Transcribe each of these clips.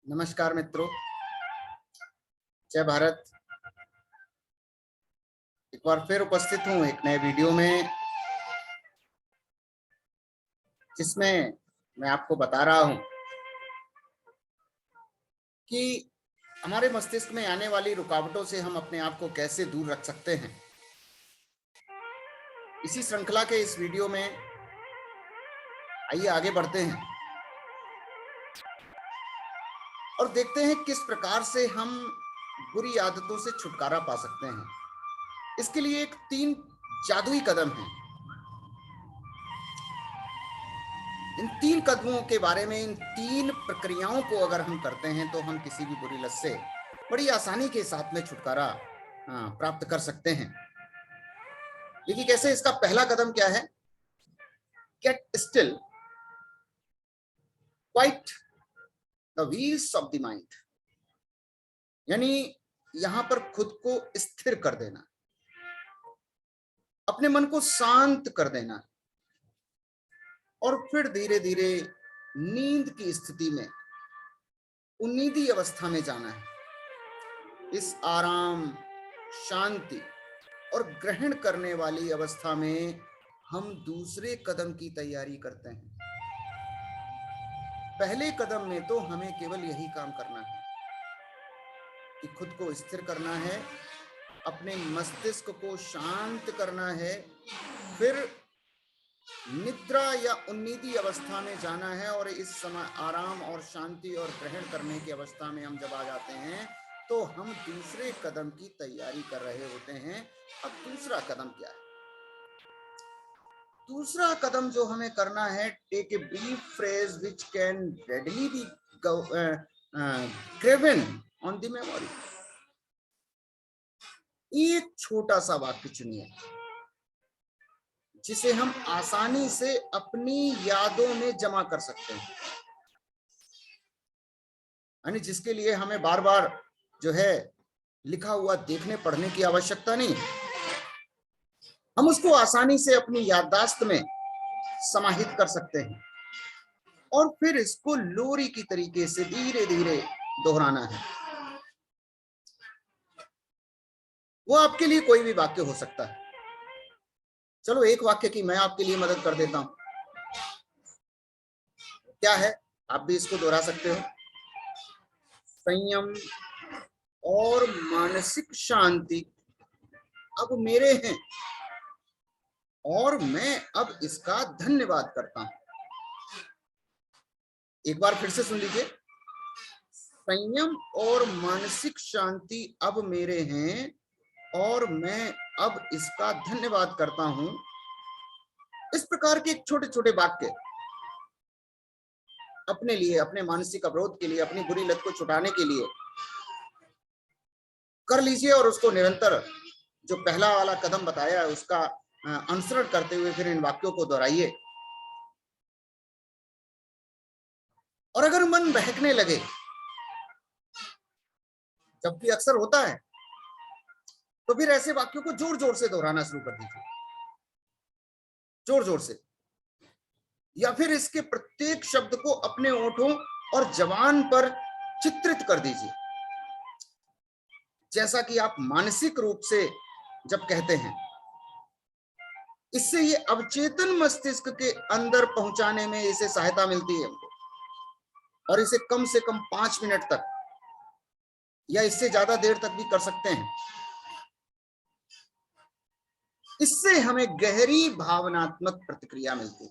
नमस्कार मित्रों, जय भारत। एक बार फिर उपस्थित हूँ एक नए वीडियो में, जिसमें मैं आपको बता रहा हूँ कि हमारे मस्तिष्क में आने वाली रुकावटों से हम अपने आप को कैसे दूर रख सकते हैं। इसी श्रृंखला के इस वीडियो में आइए आगे बढ़ते हैं और देखते हैं किस प्रकार से हम बुरी आदतों से छुटकारा पा सकते हैं। इसके लिए एक 3 जादुई कदम हैं। इन 3 कदमों के बारे में, इन 3 प्रक्रियाओं को अगर हम करते हैं तो हम किसी भी बुरी लत से बड़ी आसानी के साथ में छुटकारा प्राप्त कर सकते हैं। देखिए कैसे। इसका पहला कदम क्या है? Get still, quiet the wheels of the mind. यानी यहां पर खुद को स्थिर कर देना, अपने मन को शांत कर देना और फिर धीरे धीरे नींद की स्थिति में, उन्नीदी अवस्था में जाना है। इस आराम, शांति और ग्रहण करने वाली अवस्था में हम दूसरे कदम की तैयारी करते हैं। पहले कदम में तो हमें केवल यही काम करना है कि खुद को स्थिर करना है, अपने मस्तिष्क को शांत करना है, फिर निद्रा या उन्नीदी अवस्था में जाना है। और इस समय आराम और शांति और ग्रहण करने की अवस्था में हम जब आ जाते हैं तो हम दूसरे कदम की तैयारी कर रहे होते हैं। अब दूसरा कदम क्या है? दूसरा कदम जो हमें करना है, take a brief phrase which can readily be graven on the memory. एक छोटा सा वाक्य चुनिए जिसे हम आसानी से अपनी यादों में जमा कर सकते हैं, यानी जिसके लिए हमें बार बार जो है लिखा हुआ देखने पढ़ने की आवश्यकता नहीं। हम उसको आसानी से अपनी याददाश्त में समाहित कर सकते हैं और फिर इसको लोरी की तरीके से धीरे धीरे दोहराना है। वो आपके लिए कोई भी वाक्य हो सकता है। चलो एक वाक्य की मैं आपके लिए मदद कर देता हूं। क्या है? आप भी इसको दोहरा सकते हो। संयम और मानसिक शांति अब मेरे हैं और मैं अब इसका धन्यवाद करता हूं। एक बार फिर से सुन लीजिए। संयम और मानसिक शांति अब मेरे हैं और मैं अब इसका धन्यवाद करता हूं। इस प्रकार के छोटे छोटे वाक्य अपने लिए, अपने मानसिक अवरोध के लिए, अपनी बुरी लत को छुटाने के लिए कर लीजिए और उसको निरंतर, जो पहला वाला कदम बताया है उसका अनुसरण करते हुए फिर इन वाक्यों को दोहराइए। और अगर मन बहकने लगे, जबकि अक्सर होता है, तो फिर ऐसे वाक्यों को जोर जोर से दोहराना शुरू कर दीजिए, जोर जोर से। या फिर इसके प्रत्येक शब्द को अपने ओंठों और जबान पर चित्रित कर दीजिए, जैसा कि आप मानसिक रूप से जब कहते हैं। इससे ये अवचेतन मस्तिष्क के अंदर पहुंचाने में इसे सहायता मिलती है हमको। और इसे कम से कम 5 मिनट तक या इससे ज्यादा देर तक भी कर सकते हैं। इससे हमें गहरी भावनात्मक प्रतिक्रिया मिलती है।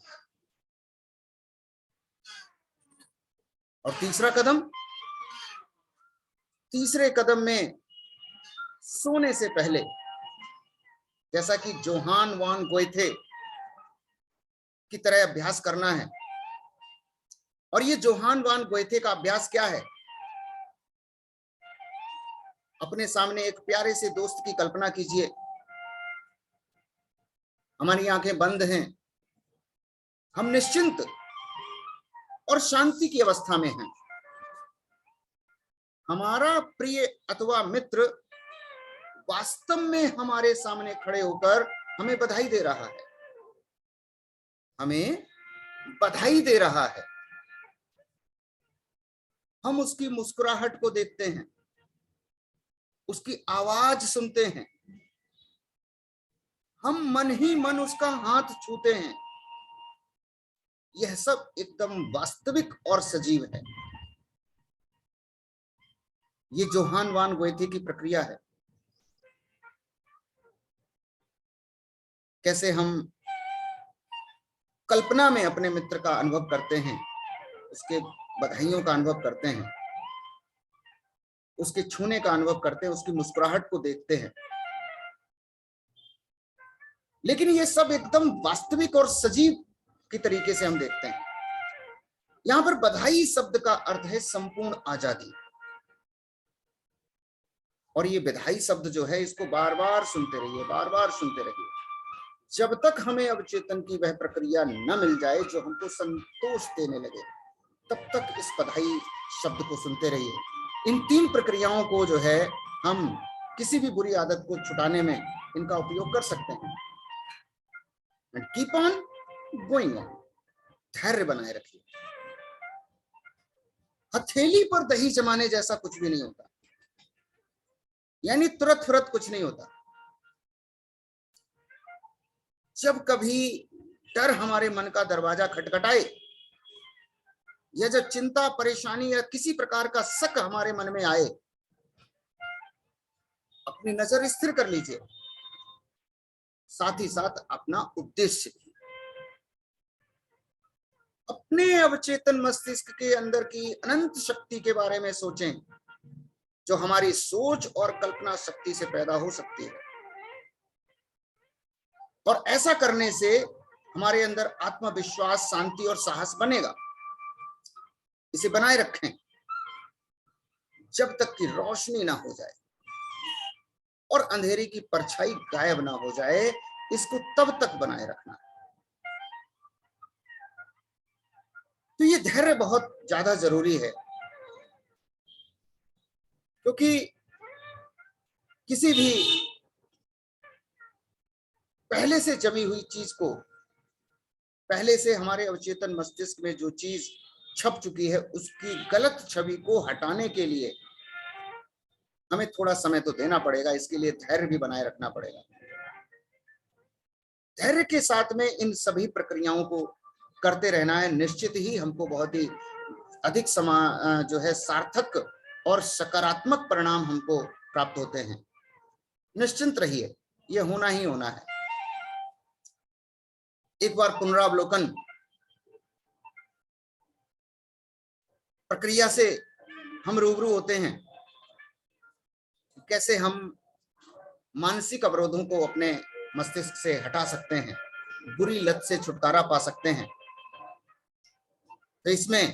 और तीसरे कदम में सोने से पहले, जैसा कि जोहान वान गोएथे की तरह अभ्यास करना है। और ये जोहान वान गोएथे का अभ्यास क्या है? अपने सामने एक प्यारे से दोस्त की कल्पना कीजिए। हमारी आंखें बंद हैं, हम निश्चिंत और शांति की अवस्था में हैं। हमारा प्रिय अथवा मित्र वास्तव में हमारे सामने खड़े होकर हमें बधाई दे रहा है, हमें बधाई दे रहा है। हम उसकी मुस्कुराहट को देखते हैं, उसकी आवाज सुनते हैं, हम मन ही मन उसका हाथ छूते हैं। यह सब एकदम वास्तविक और सजीव है। ये जोहान वान गोएथे की प्रक्रिया है। कैसे हम कल्पना में अपने मित्र का अनुभव करते हैं, उसके बधाइयों का अनुभव करते हैं, उसके छूने का अनुभव करते हैं, उसकी मुस्कुराहट को देखते हैं, लेकिन ये सब एकदम वास्तविक और सजीव की तरीके से हम देखते हैं। यहां पर बधाई शब्द का अर्थ है संपूर्ण आजादी, और ये बधाई शब्द जो है इसको बार बार सुनते रहिए, बार बार सुनते रहिए, जब तक हमें अवचेतन की वह प्रक्रिया न मिल जाए जो हमको संतोष देने लगे, तब तक इस बधाई शब्द को सुनते रहिए। इन 3 प्रक्रियाओं को जो है हम किसी भी बुरी आदत को छुटाने में इनका उपयोग कर सकते हैं। कीप ऑन गोइंग ऑन, धैर्य बनाए रखिए। हथेली पर दही जमाने जैसा कुछ भी नहीं होता, यानी तुरंत फुरत कुछ नहीं होता। जब कभी डर हमारे मन का दरवाजा खटखटाए, या जब चिंता, परेशानी या किसी प्रकार का शक हमारे मन में आए, अपनी नजर स्थिर कर लीजिए, साथ ही साथ अपना उद्देश्य भी। अपने अवचेतन मस्तिष्क के अंदर की अनंत शक्ति के बारे में सोचें, जो हमारी सोच और कल्पना शक्ति से पैदा हो सकती है, और ऐसा करने से हमारे अंदर आत्मविश्वास, शांति और साहस बनेगा। इसे बनाए रखें जब तक कि रोशनी ना हो जाए और अंधेरे की परछाई गायब ना हो जाए, इसको तब तक बनाए रखना। तो ये धैर्य बहुत ज्यादा जरूरी है, क्योंकि किसी भी पहले से जमी हुई चीज को, पहले से हमारे अवचेतन मस्तिष्क में जो चीज छप चुकी है, उसकी गलत छवि को हटाने के लिए हमें थोड़ा समय तो देना पड़ेगा। इसके लिए धैर्य भी बनाए रखना पड़ेगा। धैर्य के साथ में इन सभी प्रक्रियाओं को करते रहना है। निश्चित ही हमको बहुत ही अधिक जो है सार्थक और सकारात्मक परिणाम हमको प्राप्त होते हैं। निश्चिंत रहिए, ये होना ही होना है। एक बार पुनरावलोकन प्रक्रिया से हम रूबरू होते हैं, कैसे हम मानसिक अवरोधों को अपने मस्तिष्क से हटा सकते हैं, बुरी लत से छुटकारा पा सकते हैं। तो इसमें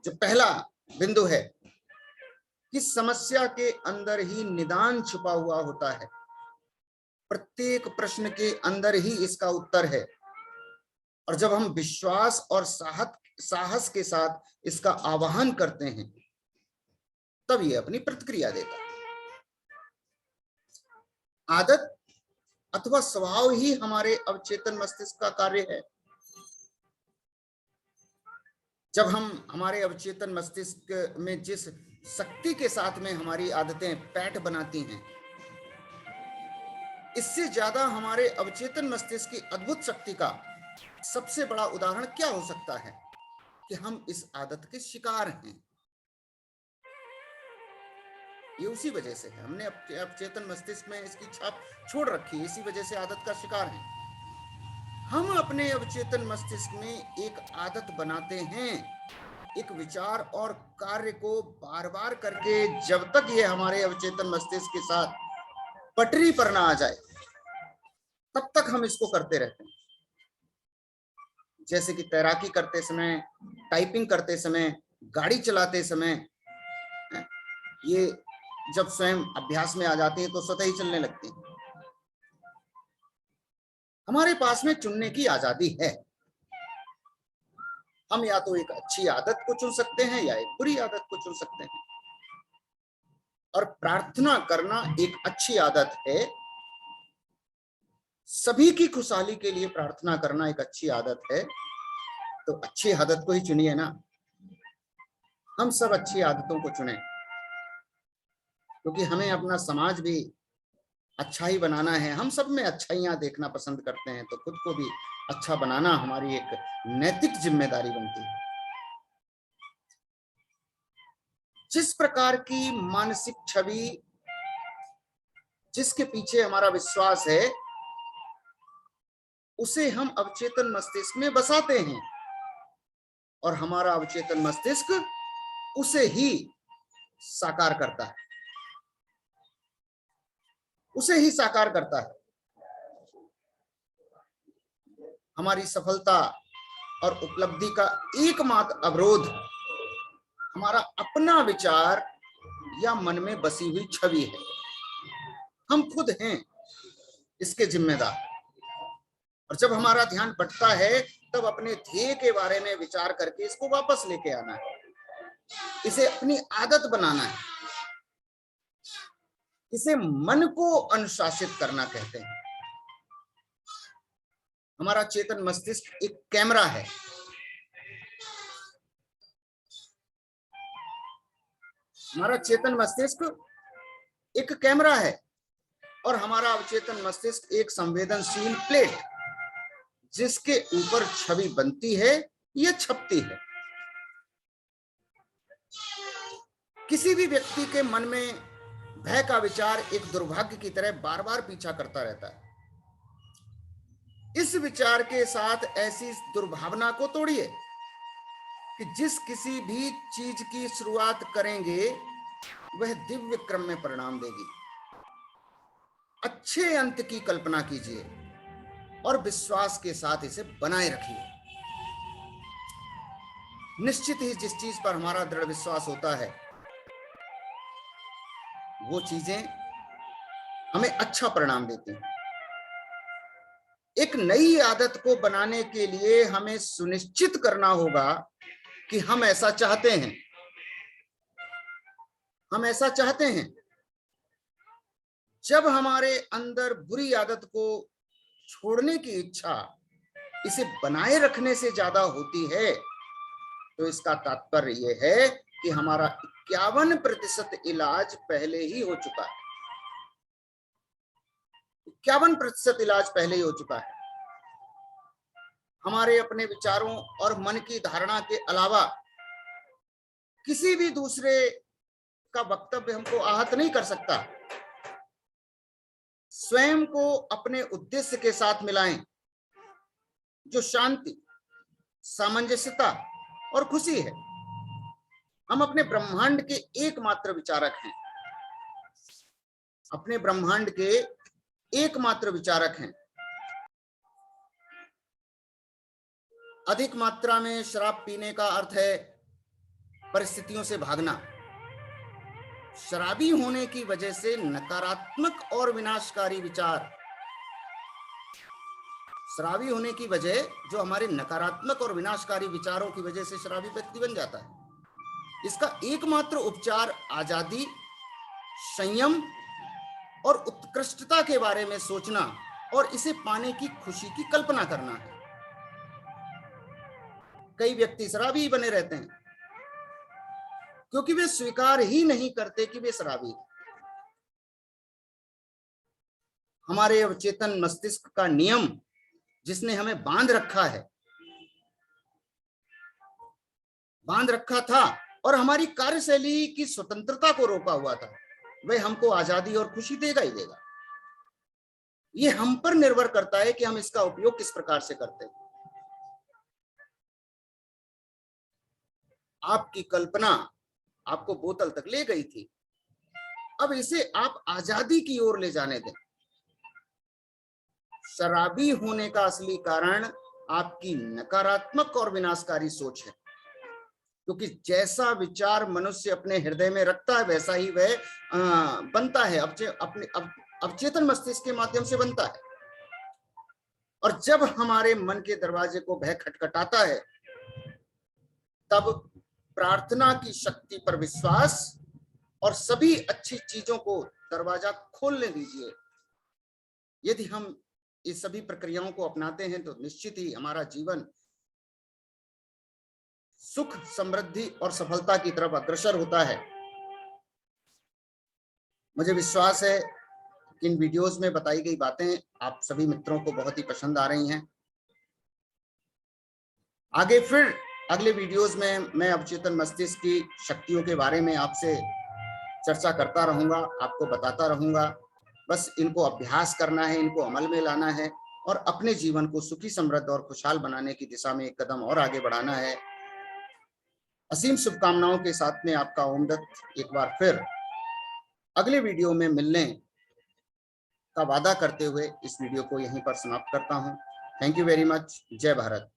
जो पहला बिंदु है कि समस्या के अंदर ही निदान छुपा हुआ होता है। प्रत्येक प्रश्न के अंदर ही इसका उत्तर है, और जब हम विश्वास और साहस के साथ इसका आवाहन करते हैं, तब ये अपनी प्रतिक्रिया देता है। आदत अथवा स्वभाव ही हमारे अवचेतन मस्तिष्क का कार्य है। जब हम हमारे अवचेतन मस्तिष्क में जिस शक्ति के साथ में हमारी आदतें पैठ बनाती हैं, इससे ज्यादा हमारे अवचेतन मस्तिष्क की अद्भुत शक्ति का सबसे बड़ा उदाहरण क्या हो सकता है कि हम इस आदत के शिकार हैं। ये उसी वजह से है, हमने अवचेतन मस्तिष्क में इसकी छाप छोड़ रखी है, इसी वजह से आदत का शिकार है। हम अपने अवचेतन मस्तिष्क में एक आदत बनाते हैं, एक विचार और कार्य को बार बार करके, जब तक ये हमारे अवचेतन मस्तिष्क के साथ पटरी पर ना आ जाए, तब तक हम इसको करते रहते हैं। जैसे कि तैराकी करते समय, टाइपिंग करते समय, गाड़ी चलाते समय, ये जब स्वयं अभ्यास में आ जाती है तो स्वतः ही चलने लगती है। हमारे पास में चुनने की आजादी है। हम या तो एक अच्छी आदत को चुन सकते हैं या एक बुरी आदत को चुन सकते हैं। और प्रार्थना करना एक अच्छी आदत है। सभी की खुशहाली के लिए प्रार्थना करना एक अच्छी आदत है। तो अच्छी आदत को ही चुनिए ना। हम सब अच्छी आदतों को चुनें, क्योंकि हमें अपना समाज भी अच्छा ही बनाना है। हम सब में अच्छाइयां देखना पसंद करते हैं, तो खुद को भी अच्छा बनाना हमारी एक नैतिक जिम्मेदारी बनती है। जिस प्रकार की मानसिक छवि, जिसके पीछे हमारा विश्वास है, उसे हम अवचेतन मस्तिष्क में बसाते हैं, और हमारा अवचेतन मस्तिष्क उसे ही साकार करता है, उसे ही साकार करता है। हमारी सफलता और उपलब्धि का एकमात्र अवरोध हमारा अपना विचार या मन में बसी हुई छवि है। हम खुद हैं इसके जिम्मेदार। और जब हमारा ध्यान भटकता है, तब अपने ध्येय के बारे में विचार करके इसको वापस लेके आना है, इसे अपनी आदत बनाना है। इसे मन को अनुशासित करना कहते हैं। हमारा चेतन मस्तिष्क एक कैमरा है। हमारा चेतन मस्तिष्क एक कैमरा है, और हमारा अवचेतन मस्तिष्क एक संवेदनशील प्लेट, जिसके ऊपर छवि बनती है या छपती है। किसी भी व्यक्ति के मन में भय का विचार एक दुर्भाग्य की तरह बार बार पीछा करता रहता है। इस विचार के साथ ऐसी दुर्भावना को तोड़िए कि जिस किसी भी चीज की शुरुआत करेंगे वह दिव्य क्रम में परिणाम देगी। अच्छे अंत की कल्पना कीजिए और विश्वास के साथ इसे बनाए रखिए। निश्चित ही जिस चीज पर हमारा दृढ़ विश्वास होता है, वो चीजें हमें अच्छा परिणाम देती हैं। एक नई आदत को बनाने के लिए हमें सुनिश्चित करना होगा कि हम ऐसा चाहते हैं। हम ऐसा चाहते हैं। जब हमारे अंदर बुरी आदत को छोड़ने की इच्छा इसे बनाए रखने से ज्यादा होती है, तो इसका तात्पर्य यह है कि हमारा 51% इलाज पहले ही हो चुका है। 51% इलाज पहले ही हो चुका है। हमारे अपने विचारों और मन की धारणा के अलावा किसी भी दूसरे का वक्तव्य हमको आहत नहीं कर सकता। स्वयं को अपने उद्देश्य के साथ मिलाएं, जो शांति, सामंजस्यता और खुशी है। हम अपने ब्रह्मांड के एकमात्र विचारक हैं। अपने ब्रह्मांड के एकमात्र विचारक हैं। अधिक मात्रा में शराब पीने का अर्थ है परिस्थितियों से भागना। शराबी होने की वजह से नकारात्मक और विनाशकारी विचार, शराबी होने की वजह जो हमारे नकारात्मक और विनाशकारी विचारों की वजह से शराबी व्यक्ति बन जाता है। इसका एकमात्र उपचार आजादी, संयम और उत्कृष्टता के बारे में सोचना और इसे पाने की खुशी की कल्पना करना है। कई व्यक्ति शराबी बने रहते हैं क्योंकि वे स्वीकार ही नहीं करते कि वे शराबी। हमारे अवचेतन मस्तिष्क का नियम जिसने हमें बांध रखा था और हमारी कार्यशैली की स्वतंत्रता को रोका हुआ था, वह हमको आजादी और खुशी देगा ही देगा। यह हम पर निर्भर करता है कि हम इसका उपयोग किस प्रकार से करते हैं। आपकी कल्पना आपको बोतल तक ले गई थी, अब इसे आप आजादी की ओर ले जाने दें। शराबी होने का असली कारण आपकी नकारात्मक और विनाशकारी सोच है, क्योंकि जैसा विचार मनुष्य अपने हृदय में रखता है वैसा ही वह बनता है। अपने अवचेतन मस्तिष्क के माध्यम से बनता है। और जब हमारे मन के दरवाजे को भय खटखटाता है, तब प्रार्थना की शक्ति पर विश्वास और सभी अच्छी चीजों को दरवाजा खोलने दीजिए। यदि हम इस सभी प्रक्रियाओं को अपनाते हैं तो निश्चित ही हमारा जीवन सुख, समृद्धि और सफलता की तरफ अग्रसर होता है। मुझे विश्वास है कि इन वीडियोस में बताई गई बातें आप सभी मित्रों को बहुत ही पसंद आ रही हैं। आगे फिर अगले वीडियोस में मैं अवचेतन मस्तिष्क की शक्तियों के बारे में आपसे चर्चा करता रहूंगा, आपको बताता रहूंगा। बस इनको अभ्यास करना है, इनको अमल में लाना है और अपने जीवन को सुखी, समृद्ध और खुशहाल बनाने की दिशा में एक कदम और आगे बढ़ाना है। असीम शुभकामनाओं के साथ में आपका ओम दत्त एक बार फिर अगले वीडियो में मिलने का वादा करते हुए इस वीडियो को यहीं पर समाप्त करता हूं। Thank you very much. जय भारत।